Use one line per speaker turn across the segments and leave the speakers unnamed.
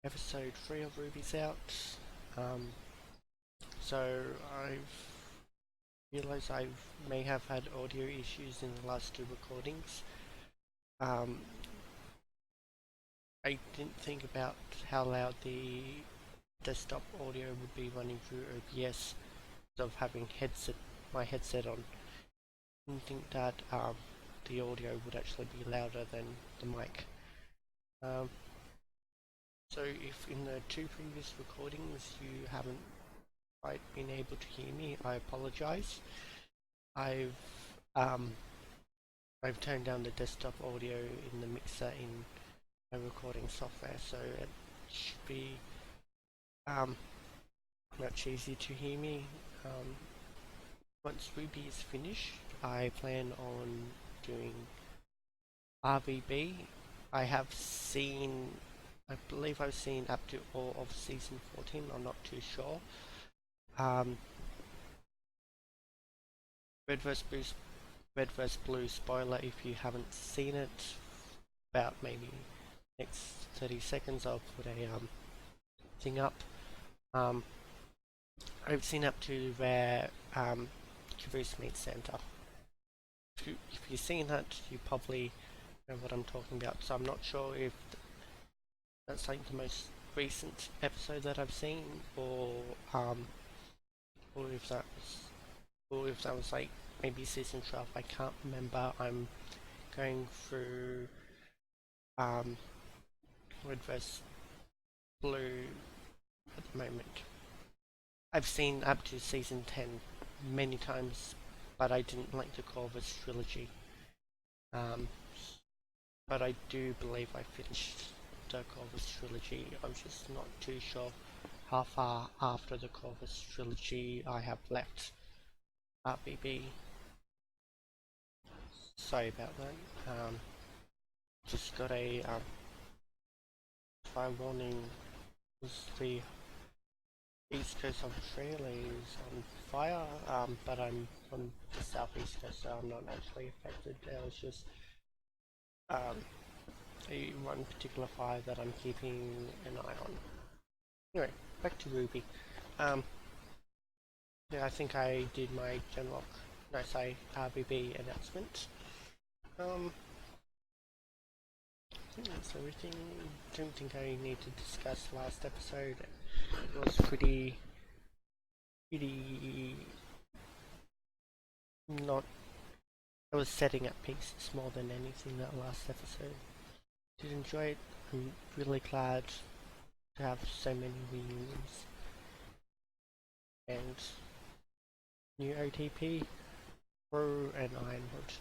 Episode 3 of RWBY's out. So I've realised I may have had audio issues in the last two recordings. I didn't think about how loud the desktop audio would be running through OBS of having my headset on. I didn't think that the audio would actually be louder than the mic. So if in the two previous recordings you haven't quite been able to hear me, I apologise. I've turned down the desktop audio in the mixer in my recording software, so it should be much easier to hear me. Once RWBY is finished, I plan on doing RWBY. I believe I've seen up to all of season 14, I'm not too sure. Red vs Blue spoiler if you haven't seen it. About maybe next 30 seconds I'll put a thing up. I've seen up to where Caboose meets Santa. If you've seen that, you probably know what I'm talking about. So I'm not sure if that's like the most recent episode that I've seen, or if that was like maybe season 12. I can't remember. I'm going through Red vs Blue at the moment. I've seen up to season 10 many times, but I didn't like the Corvus trilogy. But I do believe I finished the Corvus trilogy. I'm just not too sure how far after the Corvus trilogy I have left RWBY. Sorry about that. Just got a fire warning. The east coast of Australia is on fire, but I'm from the southeast coast, so I'm not actually affected. There was just one particular fire that I'm keeping an eye on. Anyway, back to RWBY. Yeah, I think I did my RWBY announcement. I think that's everything. Don't think I need to discuss last episode. It was pretty not. I was setting up pieces more than anything that last episode. Did enjoy it. I'm really glad to have so many reunions and new OTP, Pro and Ironwood.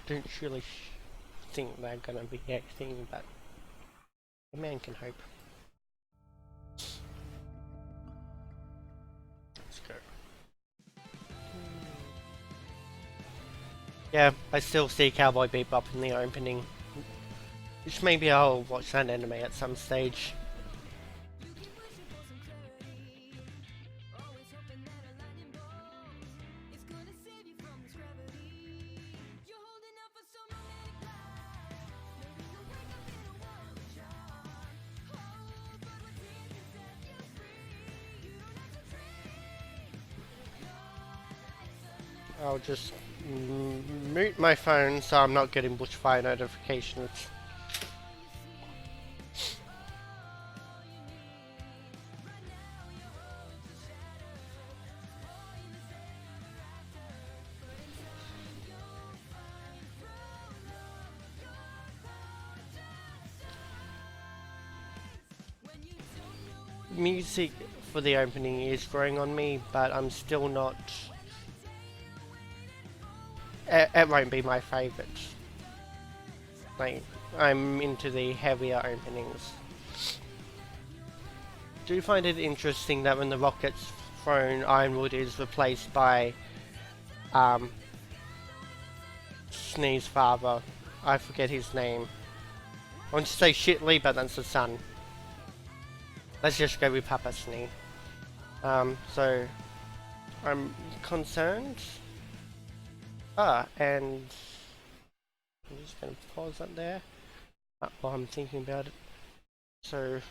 Don't really think they're gonna be anything, but a man can hope. Let's go. Yeah, I still see Cowboy Bebop in the opening, which maybe I'll watch that anime at some stage. I'll just mute my phone so I'm not getting bushfire notifications. Music for the opening is growing on me, but I'm still not. It won't be my favourite. Like, I'm into the heavier openings. Do you find it interesting that when the rocket's thrown, Ironwood is replaced by Snee's father? I forget his name. I want to say Shitley, but that's the son. Let's just go with Papa Snee. So I'm concerned. And I'm just going to pause that there. while I'm thinking about it. So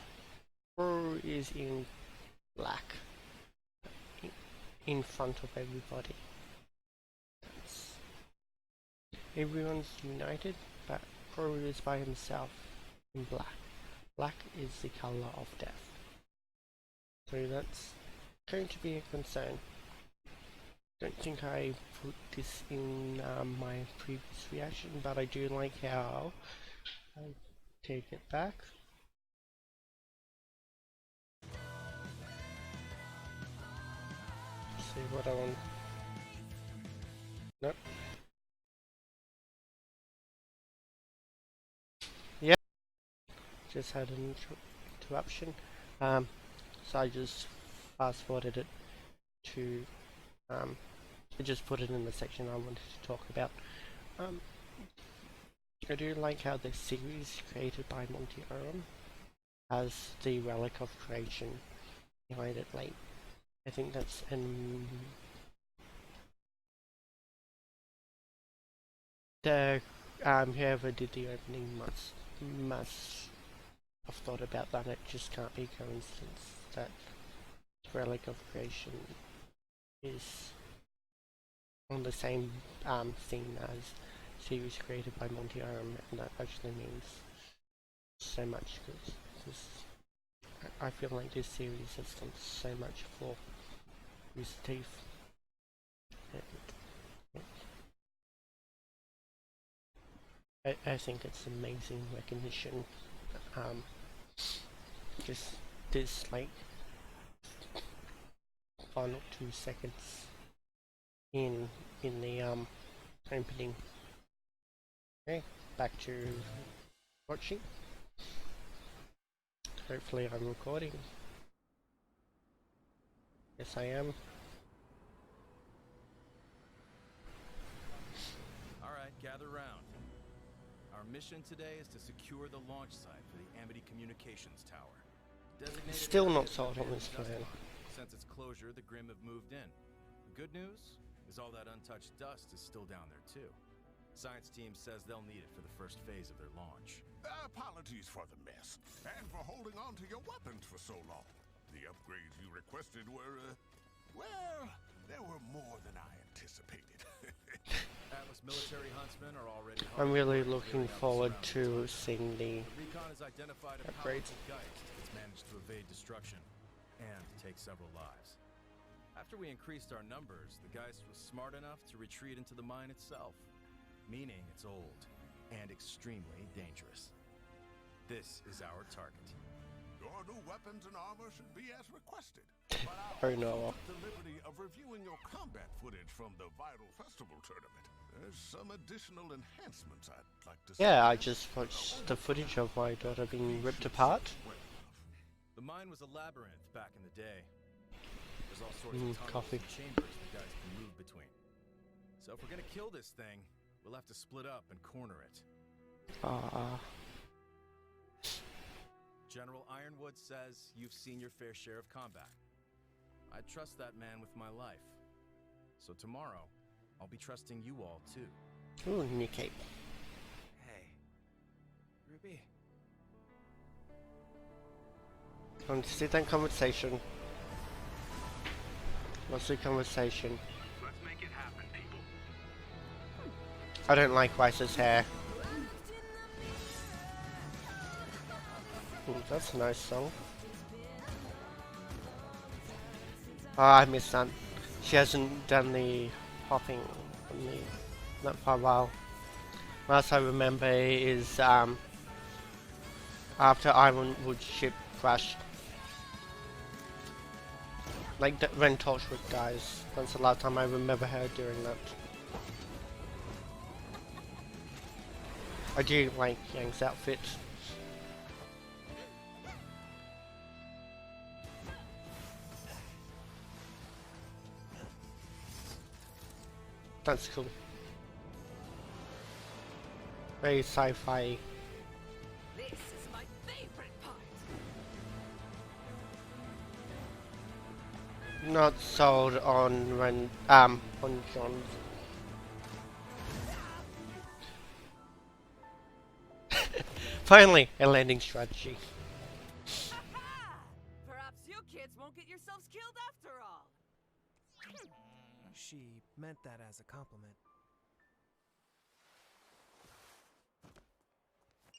Pro is in black in front of everybody. Everyone's united, but Pro is by himself in black. Black is the color of death. So that's going to be a concern. Don't think I put this in my previous reaction, but I do like how I take it back. See what I want. Nope. Yeah. Just had an interruption. So I just fast forwarded it to I just put it in the section I wanted to talk about. I do like how the series created by Monty Oram has the relic of creation behind it. Like, I think that's whoever did the opening must have thought about that. It just can't be coincidence that relic of creation is on the same theme as series created by Monty Oram, and that actually means so much because I feel like this series has done so much for Rooster Teeth. I think it's amazing recognition. Just this like final 2 seconds in the opening. Okay, back to watching. Hopefully I'm recording. Yes, I am.
Alright, gather round. Our mission today is to secure the launch site for the Amity Communications Tower.
Still not sold on this plan.
Since its closure, the Grimm have moved in. The good news is all that untouched dust is still down there too. Science team says they'll need it for the first phase of their launch.
Apologies for the mess, and for holding on to your weapons for so long. The upgrades you requested were, well, they were more than I anticipated.
Atlas military huntsmen are already
I'm really looking forward to seeing the
recon has identified a
upgrades.
powerful geist that's managed to evade destruction and take several lives. After we increased our numbers, the geist was smart enough to retreat into the mine itself, meaning it's old and extremely dangerous. This is our target.
Your new weapons and armor should be as requested. But
Oh no.
the liberty of reviewing your combat footage from the Vital Festival tournament. There's some additional enhancements I'd like to see.
Yeah, I just watched the footage of my daughter being ripped apart.
The mine was a labyrinth back in the day. There's all sorts of tunnels
coffee.
and chambers the guys can move between. So if we're gonna kill this thing, we'll have to split up and corner it. General Ironwood says you've seen your fair share of combat. I trust that man with my life. So tomorrow, I'll be trusting you all too.
Ooh, new cape.
Hey, Ruby.
I want to see that conversation. What's the conversation?
Let's make it happen, people.
I don't like Rice's hair. Ooh, that's a nice song. Ah, I missed that. She hasn't done the hopping on the not for a while. Last I remember is after Ironwood's ship crashed. Like when Torchwood dies. That's the last time I remember her doing that. I do like Yang's outfit. That's cool. Very sci-fi.
This is my favorite part.
Not sold on on John's. Finally, a landing strategy.
Perhaps you kids won't get yourselves killed after all.
She meant that as a compliment.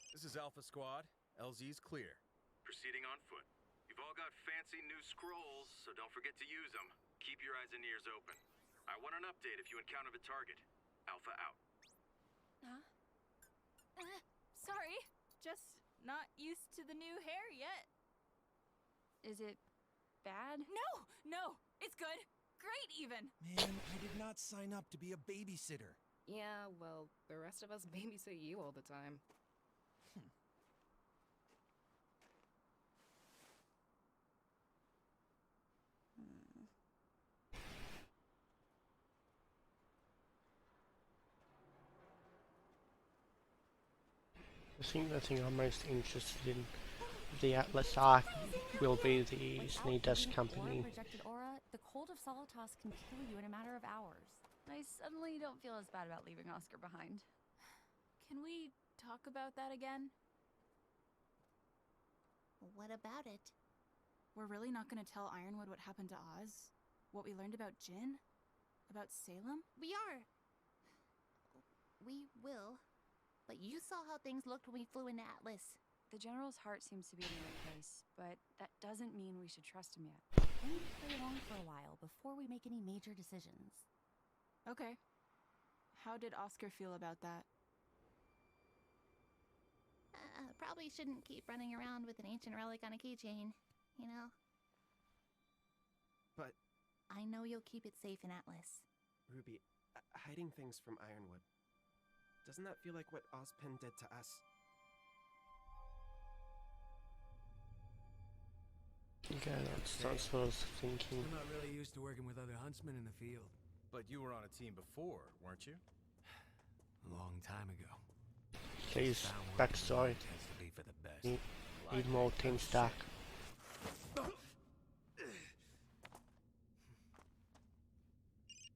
This is Alpha Squad. LZ's clear. Proceeding on foot. You've all got fancy new scrolls, so don't forget to use them. Keep your eyes and ears open. I want an update if you encounter the target. Alpha out.
Sorry. Just not used to the new hair yet. Is it bad? No, it's good. Great even.
Man, I did not sign up to be a babysitter.
Yeah, well, the rest of us babysit you all the time.
The thing I'm most interested in the Atlas arc will be the Sneedust Company.
Projected aura, the cold of Solitas can kill you in a matter of hours. I suddenly don't feel as bad about leaving Oscar behind.
Can we talk about that again?
What about it?
We're really not gonna tell Ironwood what happened to Oz? What we learned about Jin? About Salem?
We are. We will. But you saw how things looked when we flew into Atlas.
The General's heart seems to be in the right place, but that doesn't mean we should trust him yet. We need to play along for a while before we make any major decisions.
Okay. How did Oscar feel about that?
Probably shouldn't keep running around with an ancient relic on a keychain, you know?
But,
I know you'll keep it safe in Atlas.
Ruby, hiding things from Ironwood. Doesn't that feel like what Ozpin did to us?
Okay, that's what I was thinking.
I'm not really used to working with other huntsmen in the field.
But you were on a team before, weren't you?
A long time ago.
Please,
Found working
backstory.
tends to be for the best.
Need more Team Stark.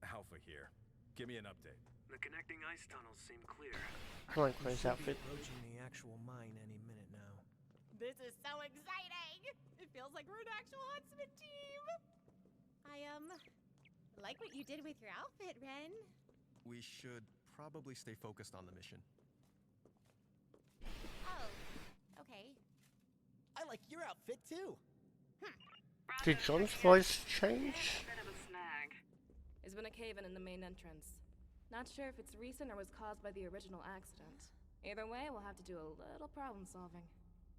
Alpha here. Give me an update.
The connecting ice tunnels seem clear.
I like Ray's outfit.
Approaching the actual mine any minute now.
This is so exciting! It feels like we're an actual huntsman team! I, like what you did with your outfit, Ren.
We should probably stay focused on the mission.
Oh, okay.
I like your outfit too!
Did John's voice change?
Bit of a snag. There's been a cave-in in the main entrance. Not sure if it's recent or was caused by the original accident. Either way, we'll have to do a little problem solving.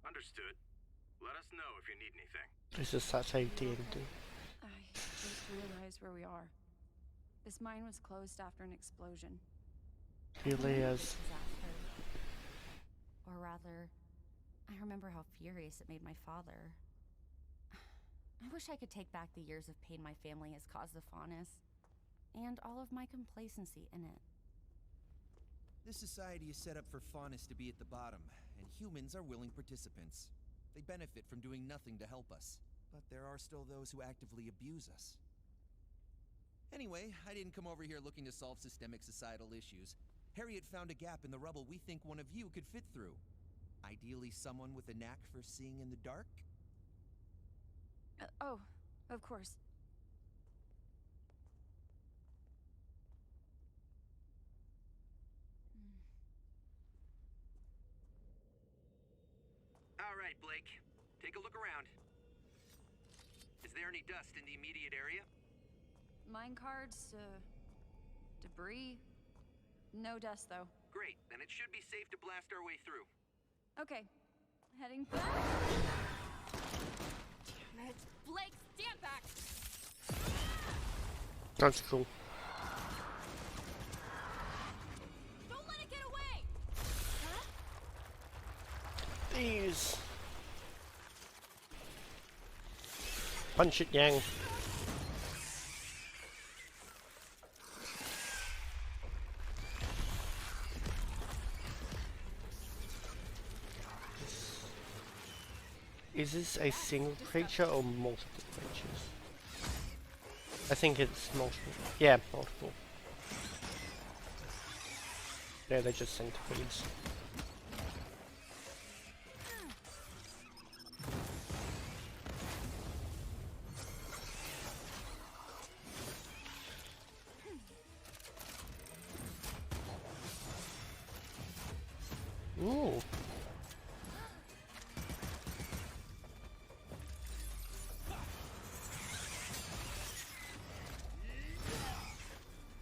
Understood. Let us know if you need anything.
This is such a D&D.
I just realized where we are. This mine was closed after an explosion.
Really is.
Disaster. Or rather, I remember how furious it made my father. I wish I could take back the years of pain my family has caused the Faunus, and all of my complacency in it.
This society is set up for Faunus to be at the bottom, and humans are willing participants. They benefit from doing nothing to help us, but there are still those who actively abuse us. Anyway, I didn't come over here looking to solve systemic societal issues. Harriet found a gap in the rubble we think one of you could fit through. Ideally, someone with a knack for seeing in the dark?
Oh, of course.
All right, Blake. Take a look around. Is there any dust in the immediate area?
Mine cards, debris. No dust, though.
Great, then it should be safe to blast our way through.
Okay, heading back.
Damn it! Blake, stand back!
That's cool.
Don't let it get away! Huh?
These. Punch it, Yang. Is this a single creature or multiple creatures? I think it's multiple. Yeah, multiple. Yeah, they're just centipedes.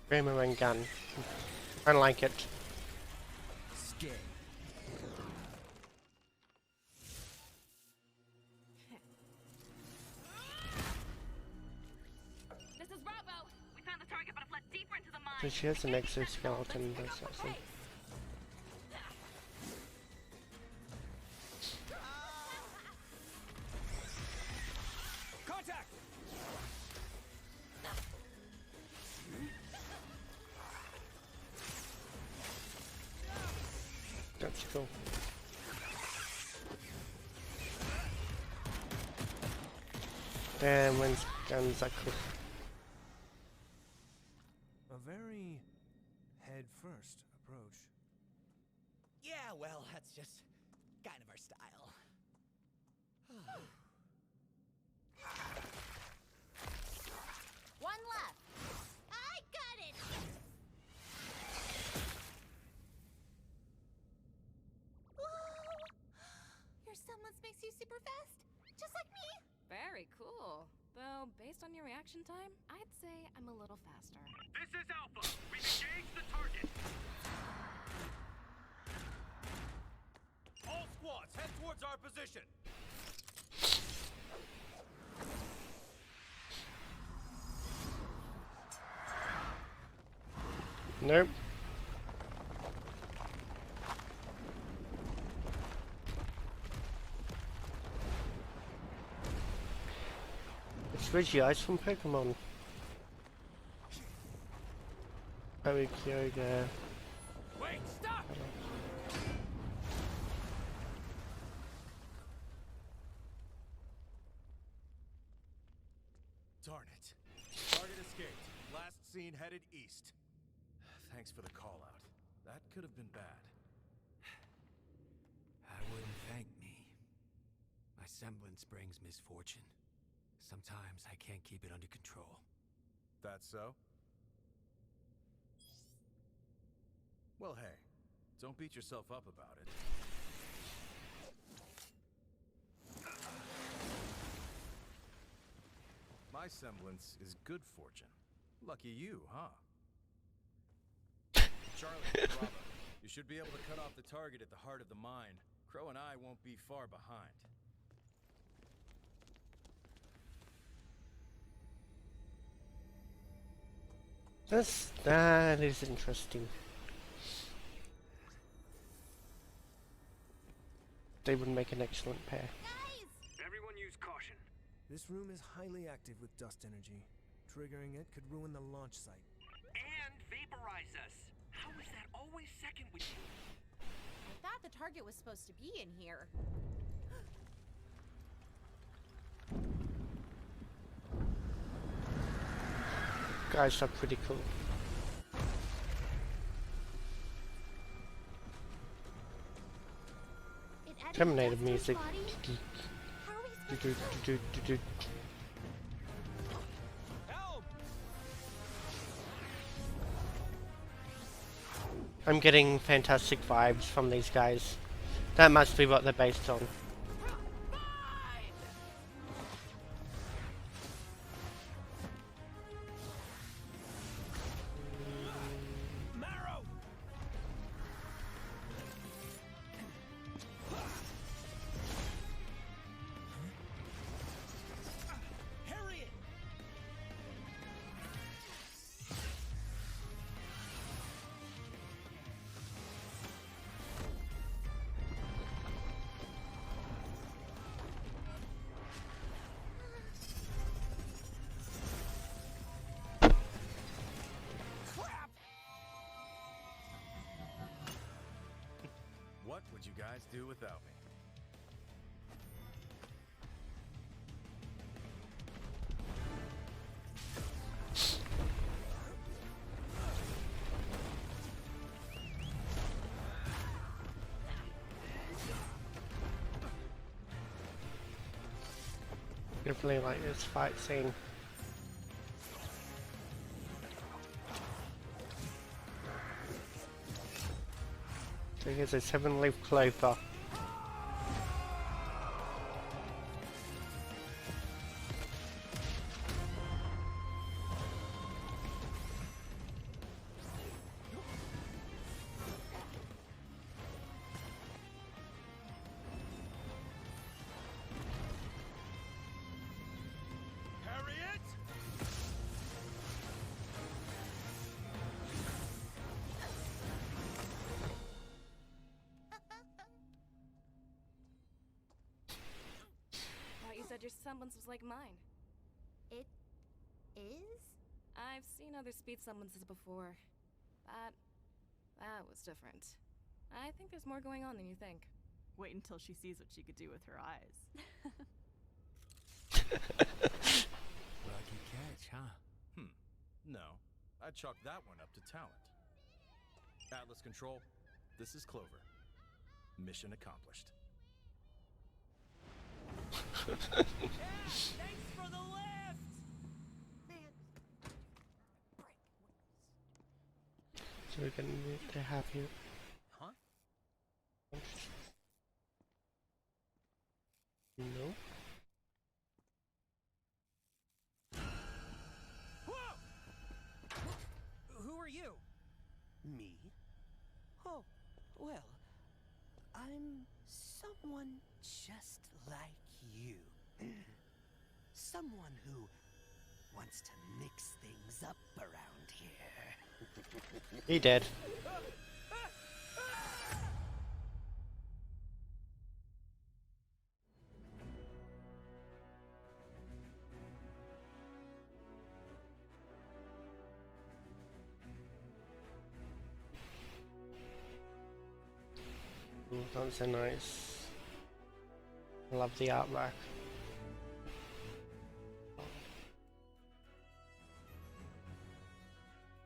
Boomerang gun. I don't like it.
Skate.
This is RWBY. We found the target, but it fled deeper into the mine.
So she has an exoskeleton or something.
Contact!
That's cool. Damn, when's guns are cool.
A very head-first approach.
Yeah, well, that's just kind of our style.
One left. I got it. Whoa! Your semblance makes you super fast, just like me.
Very cool. Though, based on your reaction time, I'd say I'm a little faster.
This is Alpha. We've engaged the target.
All squads, head towards our position.
Nope. It's Regice from Pokemon. Yoga.
Wait, stop! Darn it. Target escaped. Last seen headed east. Thanks for the call out. That could have been bad.
I wouldn't thank me. My semblance brings misfortune. Sometimes I can't keep it under control.
That's so? Well, hey, don't beat yourself up about it. My semblance is good fortune. Lucky you, huh? Charlie, Bravo, you should be able to cut off the target at the heart of the mine. Crow and I won't be far behind.
That is interesting. They would make an excellent pair.
Everyone use caution.
This room is highly active with dust energy. Triggering it could ruin the launch site.
And vaporize us. How is that always second with you?
I thought the target was supposed to be in here.
Guys are pretty cool. Terminator music. I'm getting fantastic vibes from these guys. That must be what they're based on.
What would you guys do without me?
Definitely like this fight scene. So here's a 7-leaf clover.
said your semblance was like mine.
It is?
I've seen other speed semblances before. That was different. I think there's more going on than you think.
Wait until she sees what she could do with her eyes.
Lucky catch, huh?
No. I'd chalk that one up to talent. Atlas Control, this is Clover. Mission accomplished.
Thanks for the lift!
So we're gonna need to have you.
Huh?
No.
Who are you? Me? Oh, well, I'm someone just like you. Someone who wants to mix things up around here.
He dead. That's so nice. I love the artwork.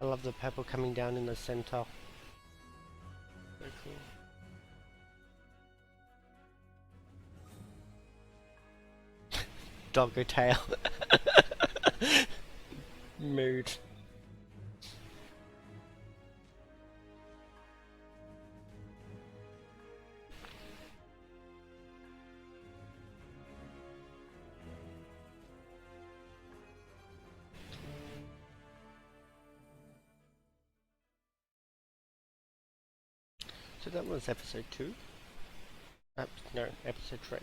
I love the purple coming down in the center. Very cool. Doggo tail. Mood. So that was episode 2. No, episode 3.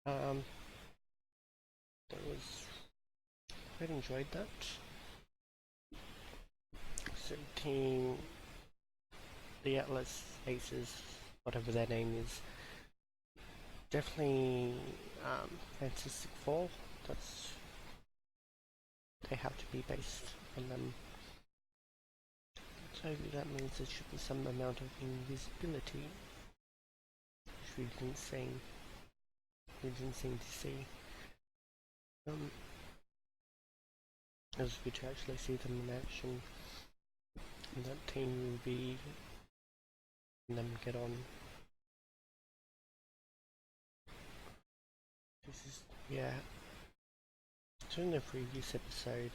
I quite enjoyed that. So the Atlas Aces, whatever their name is, definitely Fantastic Four. They have to be based on them. So that means there should be some amount of invisibility, which we didn't seem to see. It was good to actually see them in action, and that team will be and them get on. This is So in the previous episode,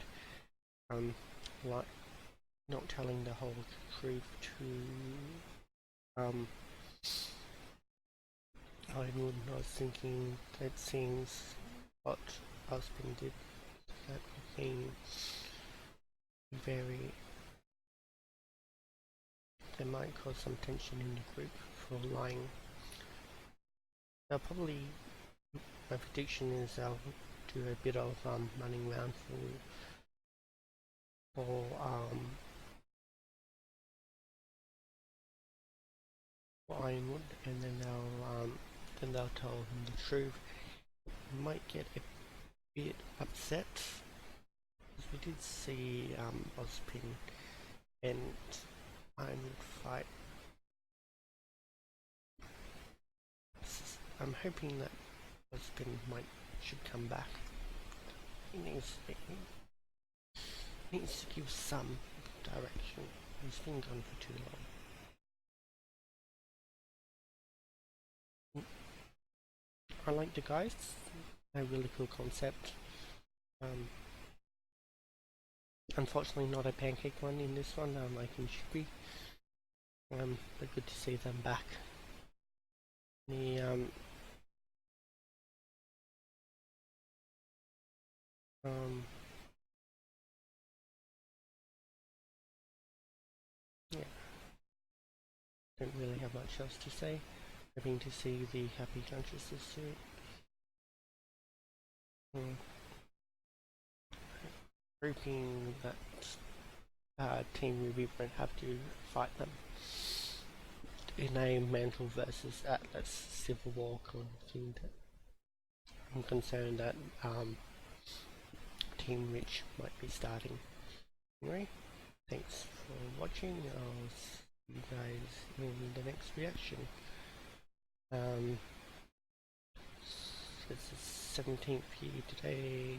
like not telling the whole truth to Ironwood, I was thinking that seems what husband did, that being very, they might cause some tension in the group for lying. They'll probably, my prediction is they'll do a bit of running around for Ironwood, and then they'll tell him the truth. Might get a bit upset, because we did see Ozpin and Ironwood fight. I'm hoping that Ozpin should come back. He needs to give some direction. He's been gone for too long. I like the guys. A really cool concept. Unfortunately not a pancake one in this one, like in Chippy. But good to see them back. Yeah. Don't really have much else to say. Hoping to see the Happy Countresses soon. Hoping that Team RWBY won't have to fight them in a Mantle versus Atlas Civil War kind of thing. I'm concerned that Team Rich might be starting. Anyway, thanks for watching. I'll see you guys in the next reaction. It's the 17th here today.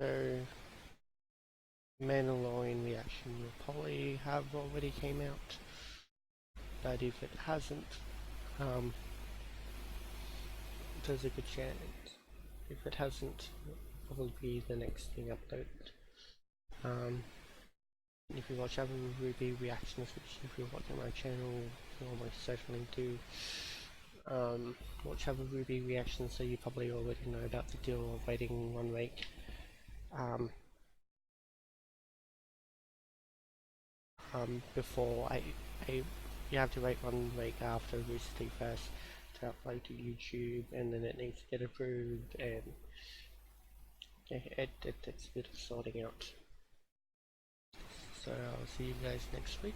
So Mandalorian reaction will probably have already came out, but if it hasn't, there's a good chance. If it hasn't, it'll probably be the next thing uploaded. If you watch other RWBY reactions, which if you're watching my channel, you almost certainly do, watch other RWBY reactions, so you probably already know about the deal of waiting 1 week. Before you have to wait 1 week after Rooster Teeth first to upload to YouTube, and then it needs to get approved, and it takes a bit of sorting out. So I'll see you guys next week.